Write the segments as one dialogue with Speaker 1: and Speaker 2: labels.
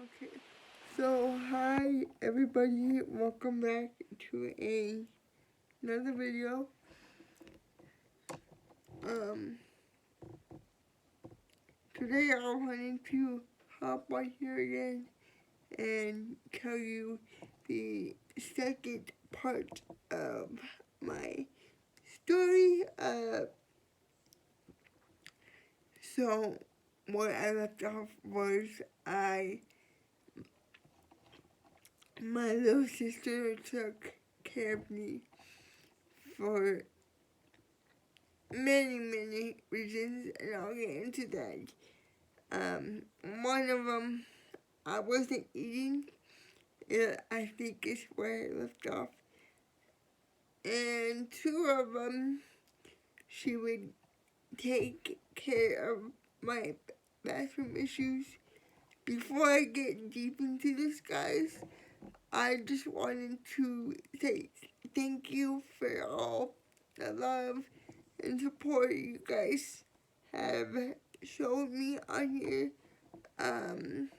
Speaker 1: Okay, so hi everybody, welcome back to another video. Um, Today I wanted to hop on here again and tell you the second part of my story. So what I left off was I, my little sister took care of me for many reasons, and I'll get into that. One of them, I wasn't eating. I think is where I left off. And two of them, she would take care of my bathroom issues. Before I get deep into this, guys, I just wanted to say thank you for all the love and support you guys have shown me on here. Um,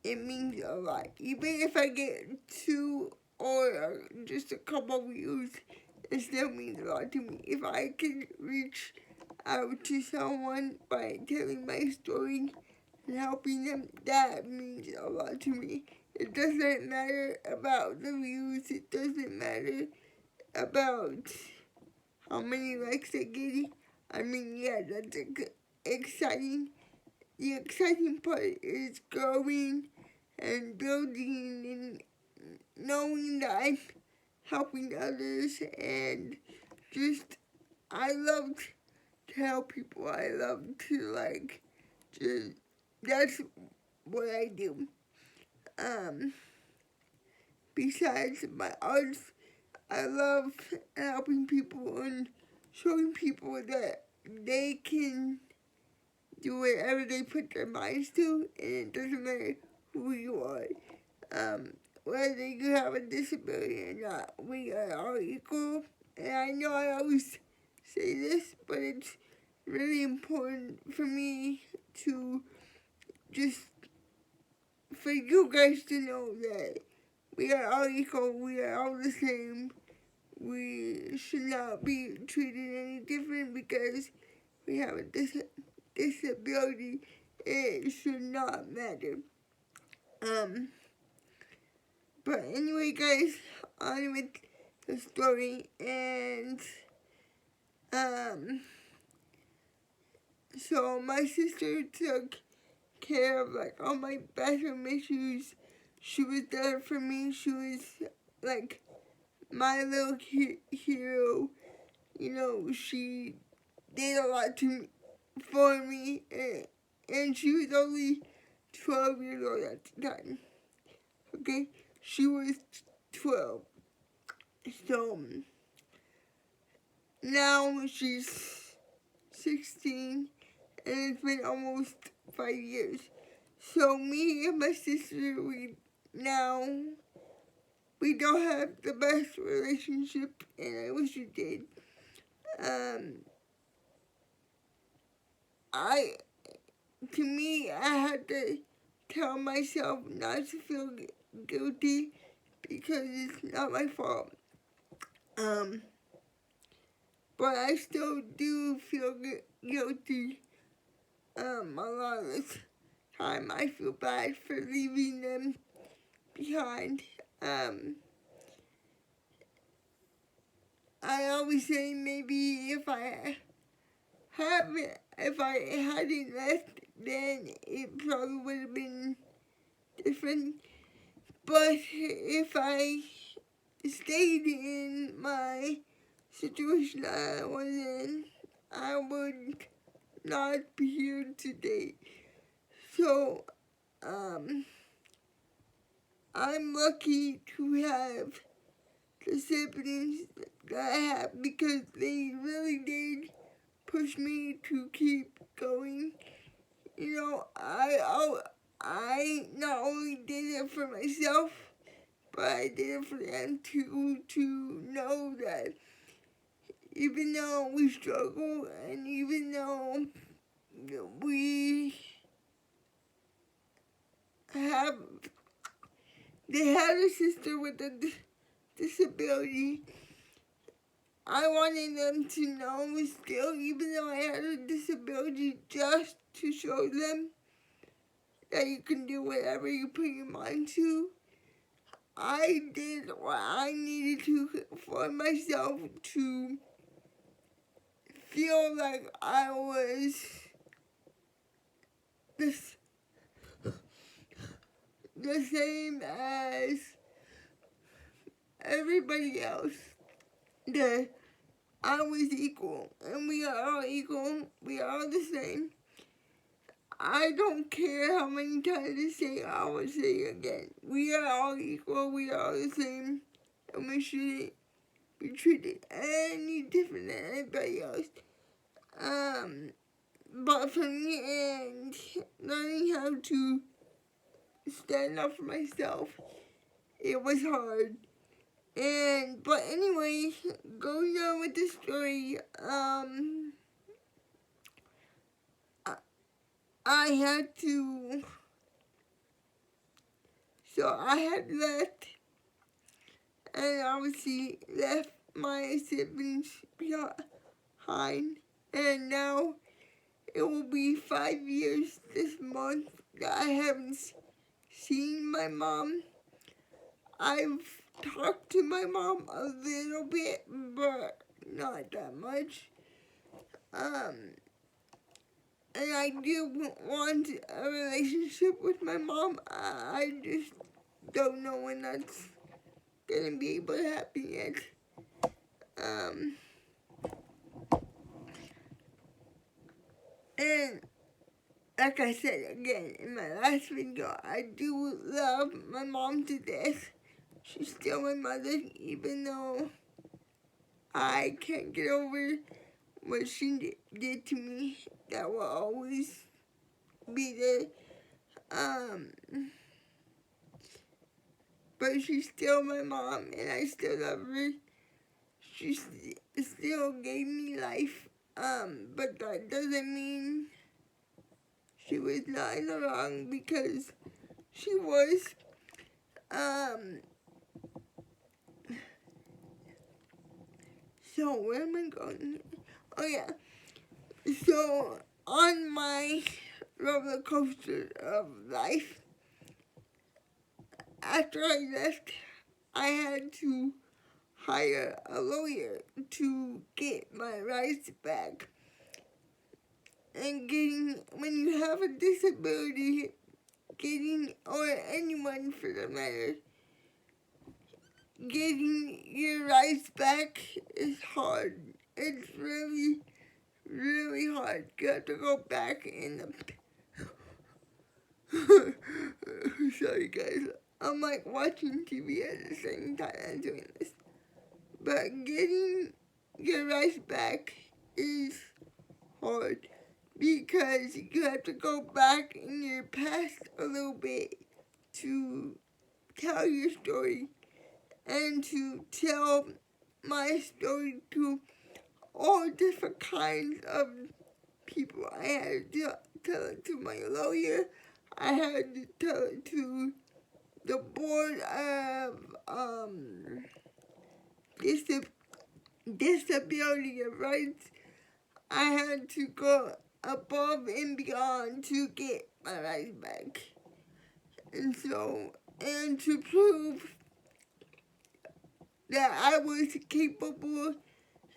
Speaker 1: it means a lot. Even if I get two or just a couple views, it still means a lot to me. If I can reach out to someone by telling my story and helping them, that means a lot to me. It doesn't matter about the views, it doesn't matter about how many likes I get. I mean, yeah, that's exciting. The exciting part is growing and building and knowing that I'm helping others, and just I love to help people. I love to just that's what I do. Um, Besides my arts, I love helping people and showing people that they can do whatever they put their minds to, and it doesn't matter who you are. Whether you have a disability or not, we are all equal. And I know I always say this, but it's really important for me to just, for you guys to know that we are all equal, we are all the same. We should not be treated any different because we have a disability. It should not matter. Um, but anyway, guys, on with the story. And um, so my sister took care of like all my bathroom issues. She was there for me. She was like my little hero. You know, she did a lot for me, and she was only 12 years old at the time. Okay, she was 12. So now she's 16, and it's been almost 5 years. So me and my sister, now we don't have the best relationship, and I wish we did. Um, I to me, I had to tell myself not to feel guilty because it's not my fault. Um, but I still do feel guilty. A lot of the time I feel bad for leaving them behind. I always say maybe if I hadn't left, then it probably would have been different. But if I stayed in my situation I was in, I would not be here today. So, I'm lucky to have the siblings that I have because they really did push me to keep going. You know, I not only did it for myself, but I did it for them too, to know that even though we struggle and even though we they had a sister with a disability. I wanted them to know still, even though I had a disability, just to show them that you can do whatever you put your mind to. I did what I needed to for myself to feel like I was the same as everybody else. That I was equal, and we are all equal. We are all the same. I don't care how many times I say it, I will say it again. We are all equal. We are all the same, and we shouldn't be treated any different than anybody else. But for me, and learning how to stand up for myself, it was hard. But anyway, going on with the story, I had to, so I had left, and obviously left my siblings behind, and now it will be 5 years this month that I haven't seen my mom. I've talked to my mom a little bit, but not that much. And I do want a relationship with my mom. I just don't know when that's gonna be able to happen yet. And like I said again in my last video, I do love my mom to death. She's still my mother, even though I can't get over what she did to me. That will always be there. But she's still my mom, and I still love her. She still gave me life. But that doesn't mean she was not in the wrong, because she was. So where am I going? Oh yeah. So on my roller coaster of life, after I left, I had to hire a lawyer to get my rights back. And when you have a disability, or anyone for the matter, getting your rights back is hard. It's really, really hard. You have to go back in the... Sorry guys, I'm like watching TV at the same time I'm doing this. But getting your rights back is hard, because you have to go back in your past a little bit to tell your story, and to tell my story to all different kinds of people. I had to tell it to my lawyer. I had to tell it to the board of disability rights. I had to go above and beyond to get my rights back. And to prove that I was capable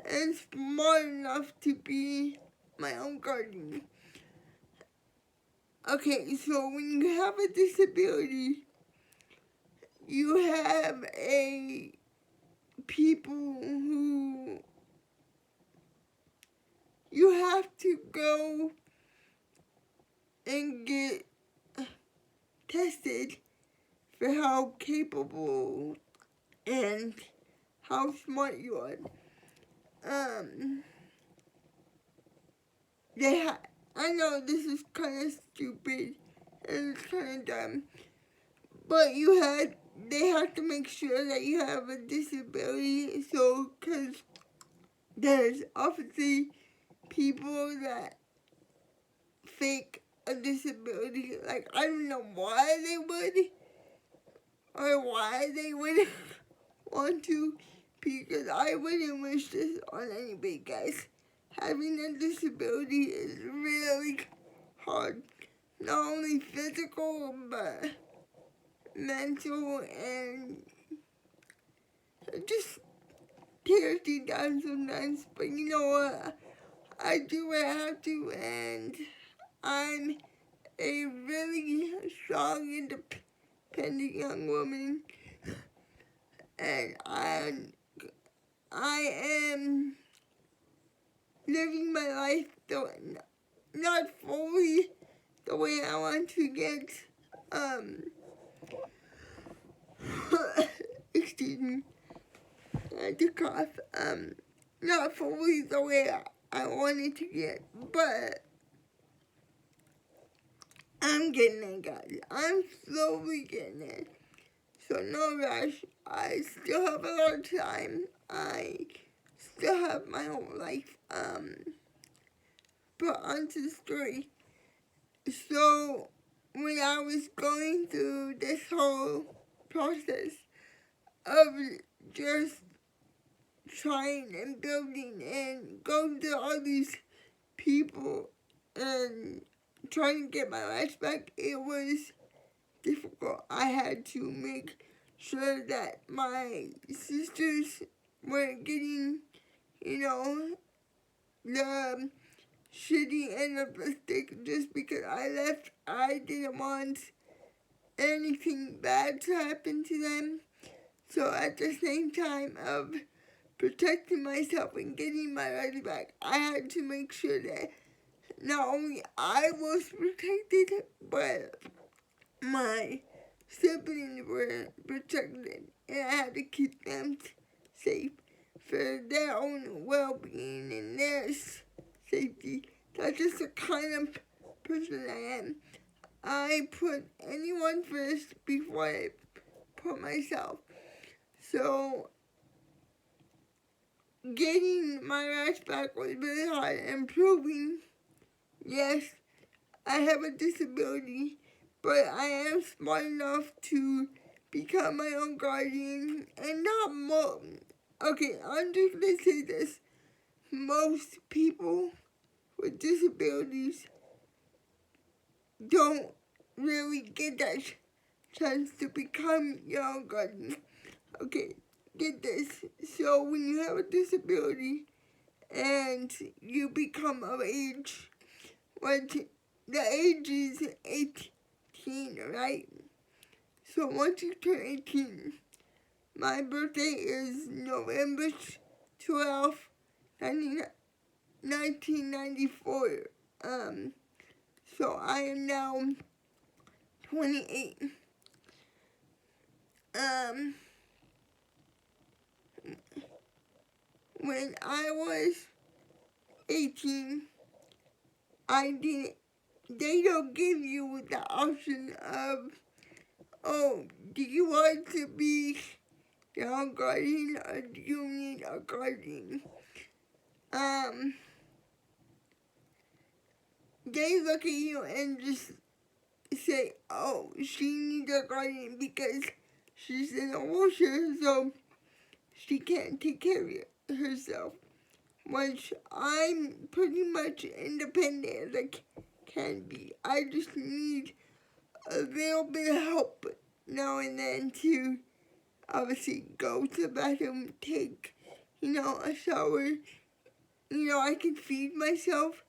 Speaker 1: and smart enough to be my own guardian. Okay, so when you have a disability, you have people who you have to go and get tested for how capable and how smart you are. I know this is kind of stupid and it's kind of dumb, but they have to make sure that you have a disability. So, because there's obviously people that fake a disability. Like, I don't know why they would, or why they wouldn't want to, because I wouldn't wish this on anybody, guys. Having a disability is really hard. Not only physical, but mental, and it just tears you down sometimes. But you know what? I do what I have to, and I'm a really strong, independent young woman, and I am living my life though not fully the way I want to get. Excuse me, I had to cough. Not fully the way I wanted to get, but I'm getting it, guys. I'm slowly getting it. So no rush. I still have a lot of time. I still have my whole life. But onto the story. So when I was going through this whole process of just trying and building and going to all these people and trying to get my rights back, it was difficult. I had to make sure that my sisters weren't getting, the shitty end of the stick just because I left. I didn't want anything bad to happen to them. So at the same time of protecting myself and getting my rights back, I had to make sure that not only I was protected, but my siblings were protected, and I had to keep them safe for their own well-being and their safety. That's just the kind of person I am. I put anyone first before I put myself. So getting my rights back was really hard, and proving, yes, I have a disability, but I am smart enough to become my own guardian and not more. Okay, I'm just gonna say this. Most people with disabilities don't really get that chance to become your own guardian. Okay, get this. So when you have a disability and you become of age, the age is 18, right? So once you turn 18, my birthday is November 12th, 1994. So I am now 28. When I was 18, they don't give you the option of, oh, do you want to be your own guardian or do you need a guardian? They look at you and just say, oh, she needs a guardian because she's in a wheelchair, so she can't take care of herself. Which I'm pretty much independent as I can be. I just need a little bit of help now and then to obviously go to the bathroom, take, a shower. I can feed myself.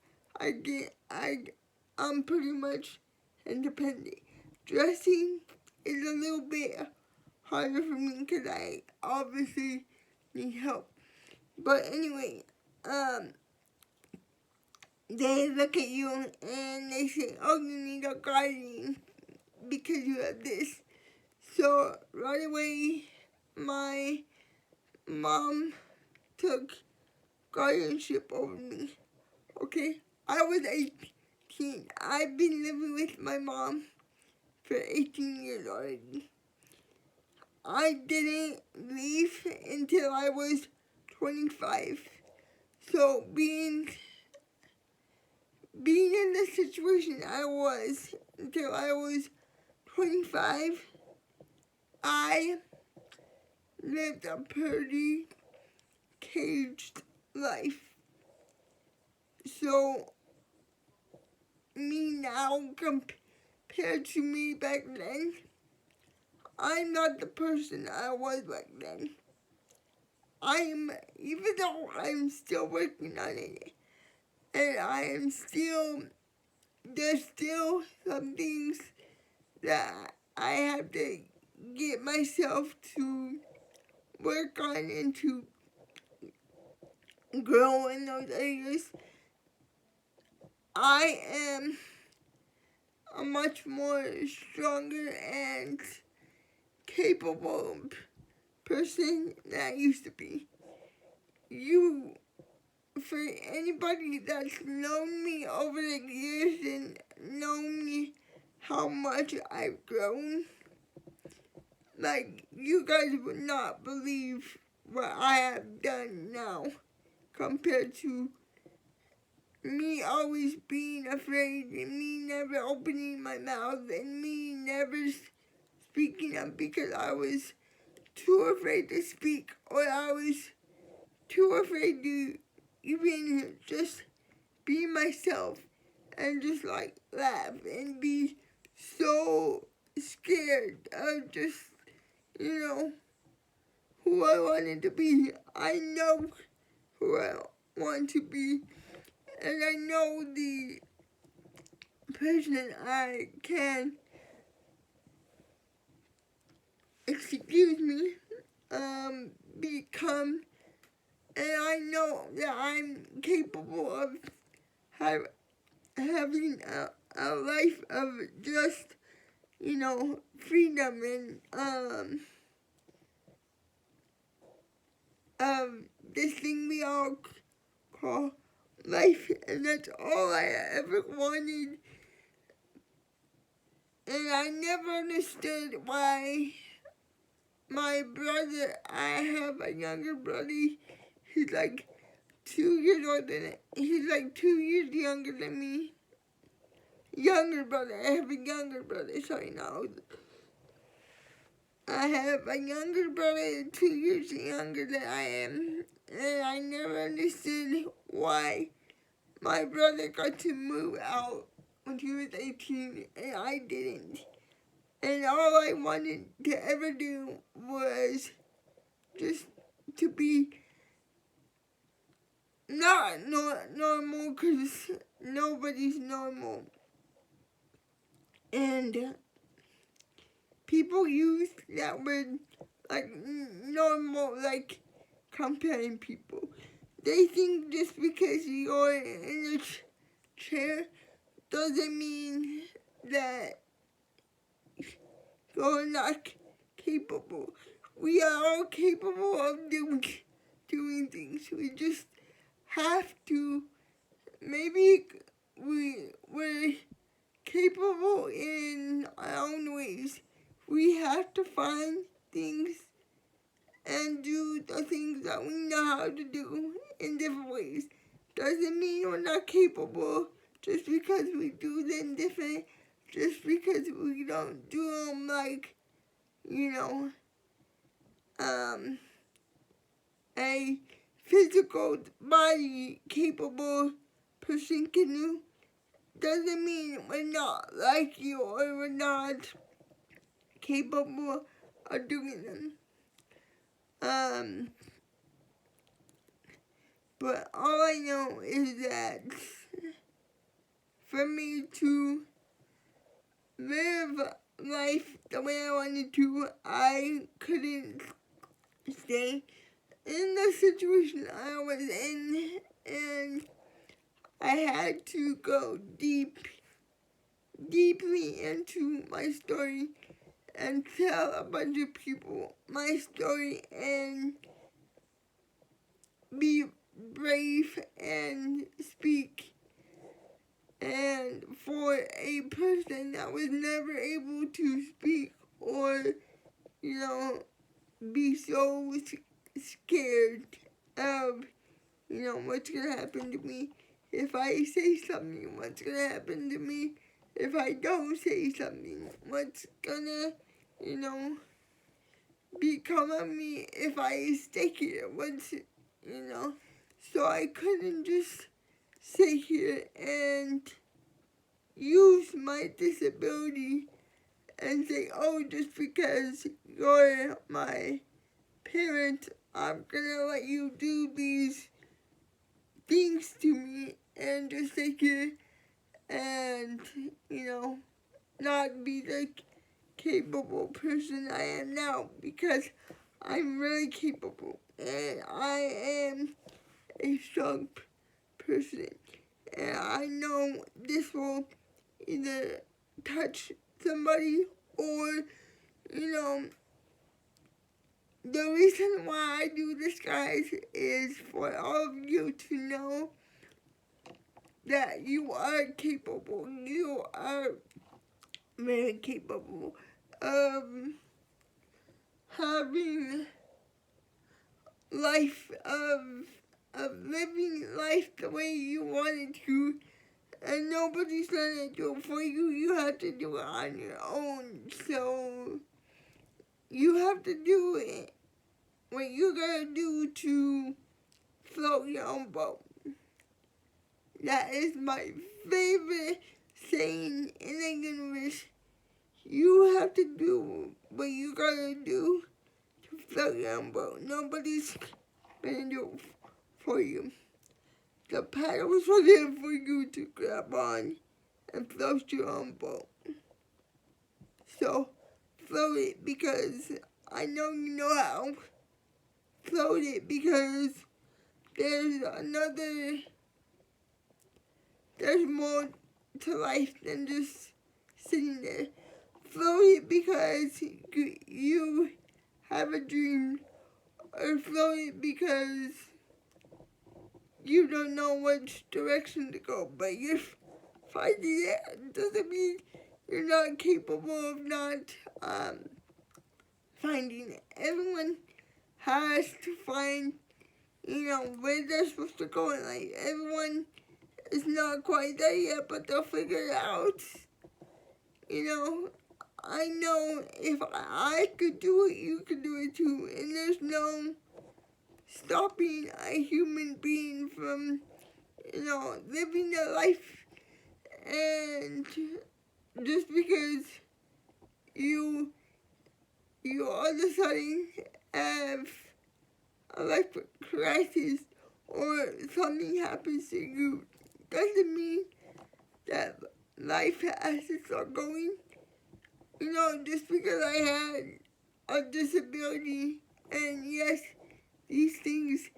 Speaker 1: I'm pretty much independent. Dressing is a little bit harder for me because I obviously need help. But anyway, they look at you and they say, oh, you need a guardian because you have this. So right away, my mom took guardianship over me. Okay, I was 18. I've been living with my mom for 18 years already. I didn't leave until I was 25. So being in the situation I was until I was 25, I lived a pretty caged life. So, me now compared to me back then, I'm not the person I was back then. Even though I'm still working on it, and there's still some things that I have to get myself to work on and to grow in those areas. I am a much more stronger and capable person than I used to be. For anybody that's known me over the years and known me how much I've grown, like, you guys would not believe what I have done now compared to me always being afraid and me never opening my mouth and me never speaking up because I was too afraid to speak, or I was too afraid to even just be myself and just like laugh and be so scared of just, who I wanted to be. I know who I want to be, and I know the person I can, become, and I know that I'm capable of having a life of just, freedom and, of this thing we all call life, and that's all I ever wanted. And I never understood why my brother, I have a younger brother, he's like 2 years older he's like 2 years younger than me. Younger brother, I have a younger brother, sorry, no. I have a younger brother 2 years younger than I am, and I never understood why my brother got to move out when he was 18 and I didn't. And all I wanted to ever do was just to be not normal, because nobody's normal. And people use that word like normal, like comparing people. They think just because you're in a chair doesn't mean that you're not capable. We are all capable of doing things. We just have to, maybe we're capable in our own ways. We have to find things and do the things that we know how to do in different ways. Doesn't mean we're not capable just because we do them different, just because we don't do them like, a physical body capable person can do. Doesn't mean we're not like you or we're not capable of doing them. But all I know is that for me to live life the way I wanted to, I couldn't stay in the situation I was in, and I had to go deeply into my story and tell a bunch of people my story and be brave and speak. And for a person that was never able to speak or, be so scared of, what's gonna happen to me if I say something, what's gonna happen to me if I don't say something, what's gonna, become of me if I stay here once, So I couldn't just sit here and use my disability and say, oh, just because you're my parent, I'm gonna let you do these things to me and just sit here and, not be the capable person I am now, because I'm really capable and I am a strong person. And I know this will either touch somebody or, the reason why I do this, guys, is for all of you to know that you are capable. You are very capable of having life, of living life the way you want it to, and nobody's gonna do it for you. You have to do it on your own. So you have to do it what you gotta do to float your own boat. That is my favorite saying in the universe. You have to do what you gotta do to float your own boat. Nobody's gonna do it for you. The paddles are there for you to grab on and float your own boat. So float it because I know you know how. Float it because there's more to life than just sitting there. Float it because you have a dream, or float it because you don't know which direction to go, but you're finding it. Doesn't mean you're not capable of not finding it. Everyone has to find, where they're supposed to go in life. Everyone is not quite there yet, but they'll figure it out. I know if I could do it, you could do it too. And there's no stopping a human being from, living their life. And just because you all of a sudden have a life crisis or something happens to you, doesn't mean that life has to start going. Just because I had a disability, and yes, these things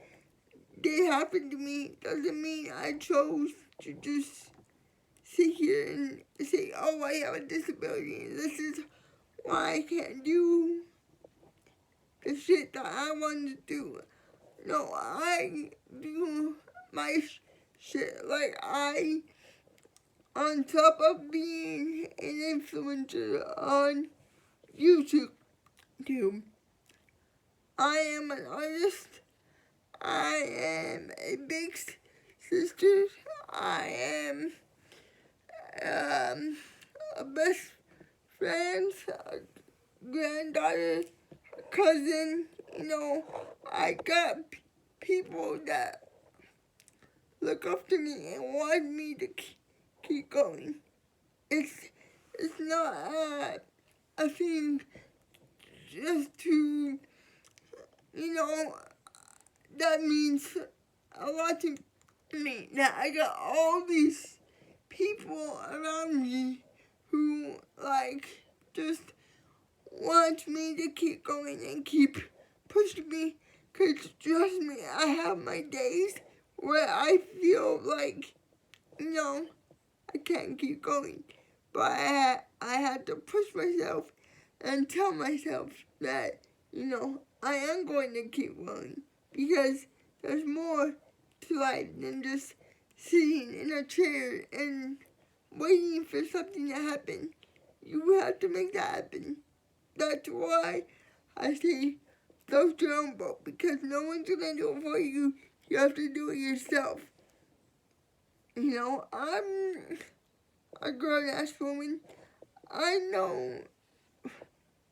Speaker 1: did happen to me, doesn't mean I chose to just sit here and say, oh, I have a disability, and this is why I can't do the shit that I want to do. No, I do my shit like on top of being an influencer on YouTube, I am an artist. I am a big sister. I am a best friend, a granddaughter, a cousin. I got people that look up to me and want me to keep going. It's not a thing just to, that means a lot to me. That I got all these people around me who, just want me to keep going and keep pushing me. Because trust me, I have my days where I feel like, I can't keep going. But I had to push myself and tell myself that, I am going to keep going. Because there's more to life than just sitting in a chair and waiting for something to happen. You have to make that happen. That's why I say float your own boat, because no one's gonna do it for you. You have to do it yourself. I'm a grown-ass woman. I know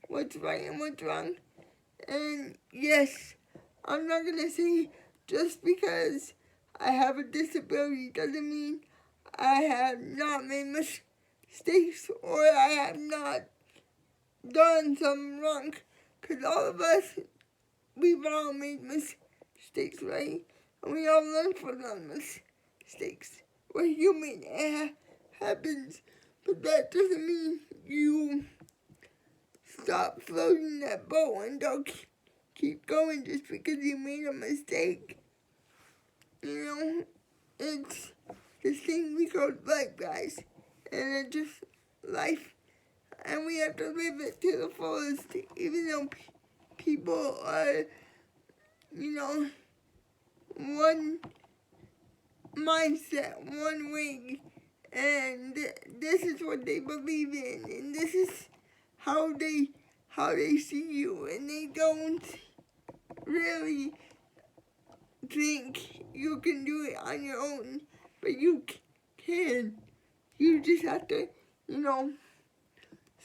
Speaker 1: what's right and what's wrong. And yes, I'm not gonna say just because I have a disability doesn't mean I have not made mistakes or I have not done something wrong. Because all of us, we've all made mistakes, right? And we all learn from those mistakes. We're human, it happens. But that doesn't mean you stop floating that boat and don't keep going just because you made a mistake. You know, it's this thing we call life, guys. And it's just life. And we have to live it to the fullest, even though people are, you know, one mindset, one way, and this is what they believe in, and this is how they see you, and they don't really think you can do it on your own, but you can. You just have to, you know,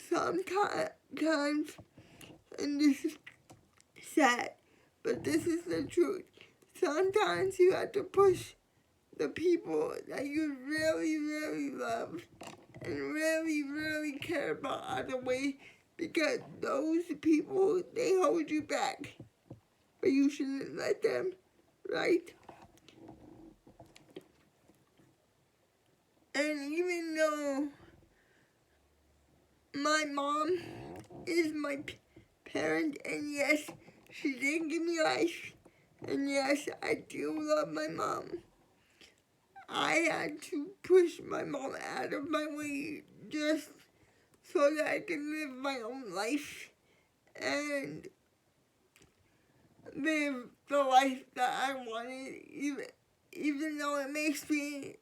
Speaker 1: sometimes, and this is sad, but this is the truth. Sometimes you have to push the people that you really, really love and really, really care about out of the way, because those people, they hold you back. But you shouldn't let them, right? And even though my mom is my parent, and yes, she did give me life, and yes, I do love my mom, I had to push my mom out of my way just so that I can live my own life and live the life that I wanted, even though it makes me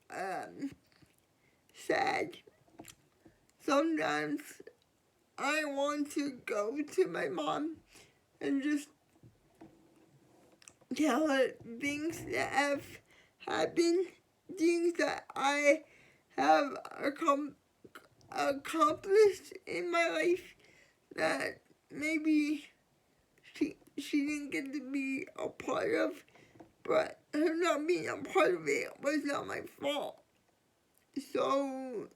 Speaker 1: sad. Sometimes I want to go to my mom and just tell her things that have happened, things that I have accomplished in my life that maybe she didn't get to be a part of, but her not being a part of it was not my fault. So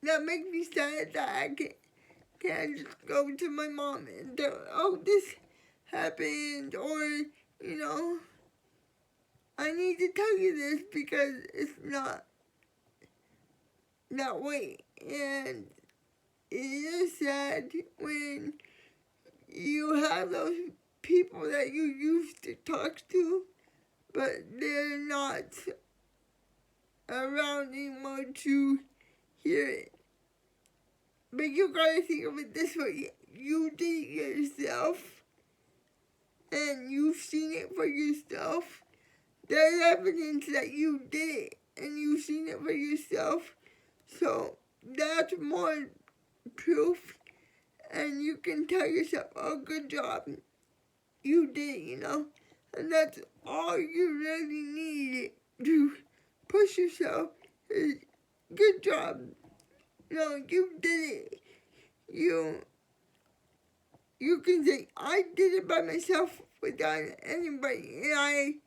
Speaker 1: that makes me sad that I can't just go to my mom and tell her, oh, this happened, or, you know, I need to tell you this because it's not that way. And it is sad when you have those people that you used to talk to, but they're not around anymore to hear it. But you gotta think of it this way. You did it yourself, and you've seen it for yourself. There's evidence that you did it, and you've seen it for yourself. So that's more proof, and you can tell yourself, oh, good job, you did it, you know. And that's all you really need to push yourself is, good job. No, you did it. You can say, I did it by myself without anybody. And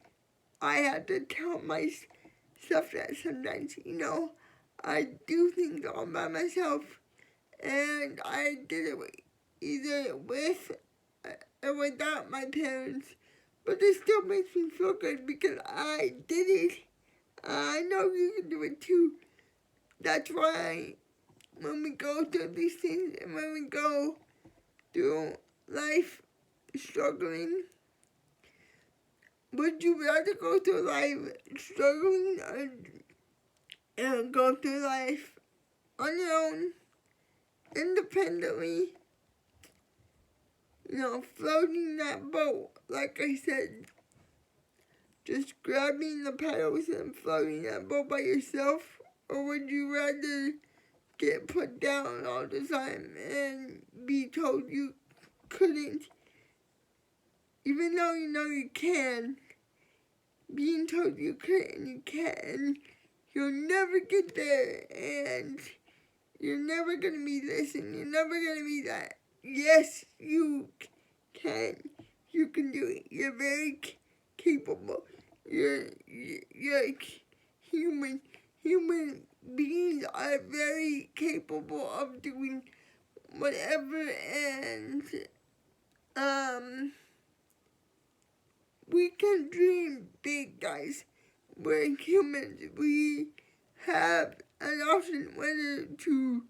Speaker 1: I have to tell myself that sometimes, you know. I do things all by myself. And I did it either with or without my parents. But it still makes me feel good because I did it. I know you can do it too. That's why when we go through these things and when we go through life struggling, would you rather go through life struggling or go through life on your own, independently, you know, floating that boat, like I said, just grabbing the paddles and floating that boat by yourself? Or would you rather get put down all the time and be told you couldn't, even though you know you can, being told you couldn't, you can't, you'll never get there, and you're never gonna be this, and you're never gonna be that. Yes, you can. You can do it. You're very capable. You're human. Human beings are very capable of doing whatever, and we can dream big, guys. We're humans. We have an option whether to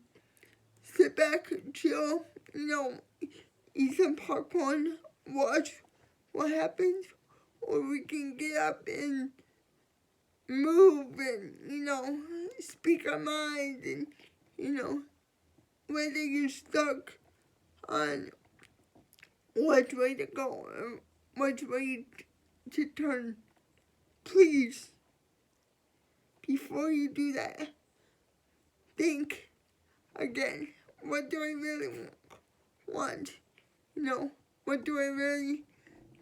Speaker 1: sit back and chill, eat some popcorn, watch what happens, or we can get up and move and, speak our minds and, whether you're stuck on which way to go or which way to turn. Please, before you do that, think again. What do I really want? What do I really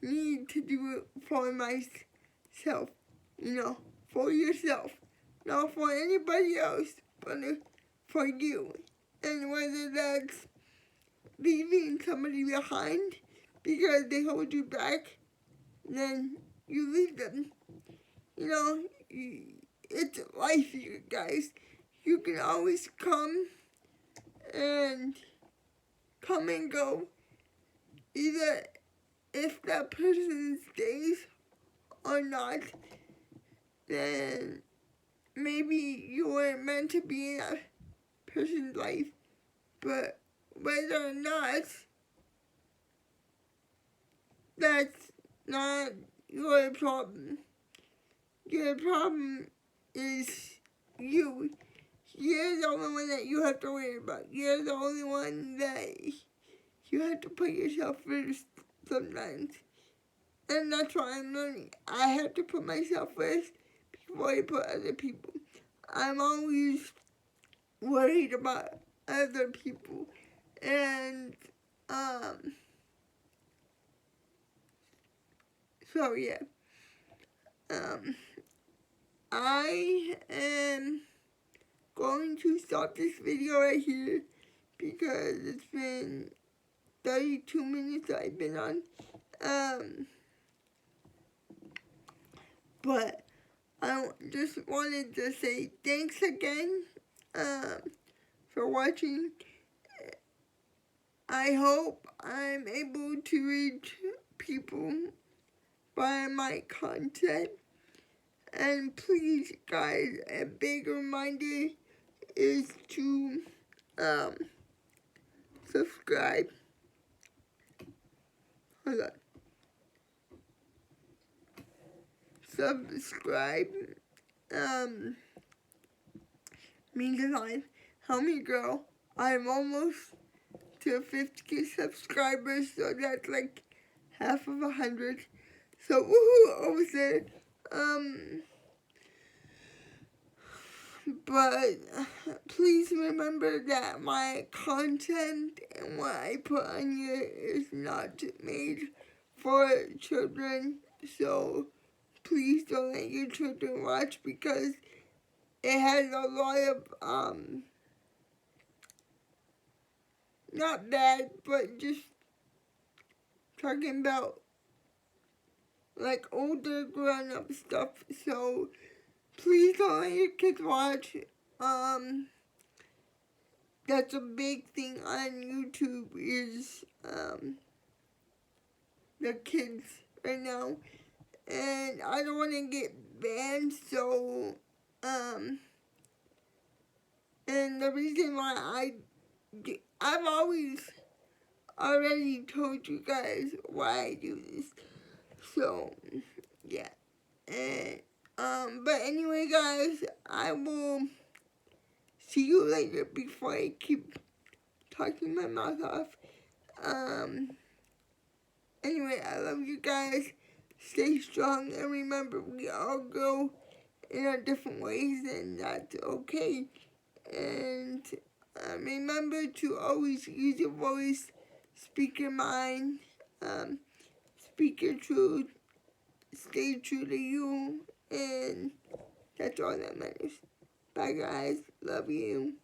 Speaker 1: need to do for myself? For yourself. Not for anybody else, but for you. And whether that's leaving somebody behind because they hold you back, then you leave them. It's life, you guys. You can always come and go. Either if that person stays or not, then maybe you weren't meant to be in that person's life. But whether or not, that's not your problem. Your problem is you. You're the only one that you have to worry about. You're the only one that you have to put yourself first sometimes. And that's what I'm learning. I have to put myself first before I put other people. I'm always worried about other people. And, so yeah. I am going to stop this video right here because it's been 32 minutes I've been on. But I just wanted to say thanks again for watching. I hope I'm able to reach people by my content. And please, guys, a big reminder is to subscribe. Hold on. Subscribe. Means a lot. Help me grow. I'm almost to 50 subscribers, so that's like half of 100. So woohoo, almost there. But please remember that my content and what I put on here is not made for children. So please don't let your children watch because it has a lot of, not bad, but just talking about like older grown-up stuff. So please don't let your kids watch. That's a big thing on YouTube is the kids right now. And I don't want to get banned, so and the reason why I've always already told you guys why I do this. So yeah. And but anyway, guys, I will see you later before I keep talking my mouth off. Anyway, I love you guys. Stay strong, and remember, we all grow in our different ways, and that's okay. And remember to always use your voice, speak your mind, speak your truth, stay true to you, and that's all that matters. Bye, guys. Love you.